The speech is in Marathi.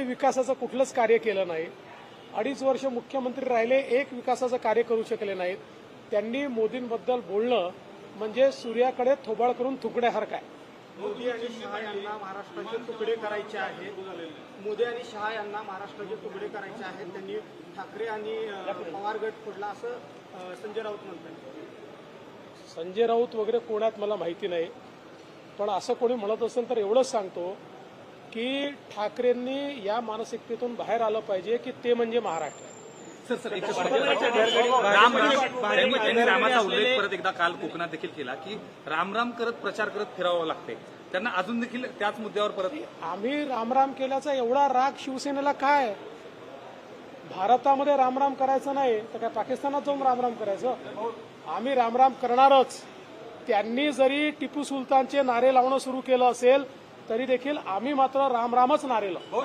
विकासाचं कुठलंच कार्य केलं नाही. 2.5 वर्ष मुख्यमंत्री राहिले, एक विकासाचं कार्य करू शकले नाहीत. त्यांनी मोदींबद्दल बोलणं म्हणजे सूर्याकडे थोबाळ करून थुकण्यासारखं आहे. मोदी आणि शहा यांना महाराष्ट्राचे तुकडे करायचे आहेत. मोदी आणि शहा यांना महाराष्ट्राचे तुकडे करायचे आहेत. त्यांनी ठाकरे आणि पवार गट फोडला असं संजय राऊत म्हणतात. संजय राऊत वगैरे कोणात मला माहिती नाही, पण असं कोणी म्हणत असेल तर एवढंच सांगतो की ठाकरेंनी या मानसिकतेतून बाहेर आलं पाहिजे की ते म्हणजे महाराष्ट्र. रामाचा उल्लेख परत एकदा काल कोकणात देखील केला की रामराम करत प्रचार करत फिरावं लागते. त्यांना अजून देखील त्याच मुद्द्यावर परत आम्ही रामराम केल्याचा एवढा राग शिवसेनेला काय? भारतामध्ये रामराम करायचं नाही तर काय पाकिस्तानात जाऊन रामराम करायचं? आम्ही रामराम करणारच. त्यांनी जरी टिपू सुलतानचे नारे लावणं सुरू केलं असेल तरी देखील आम्ही मात्र रामरामच नारे लावू.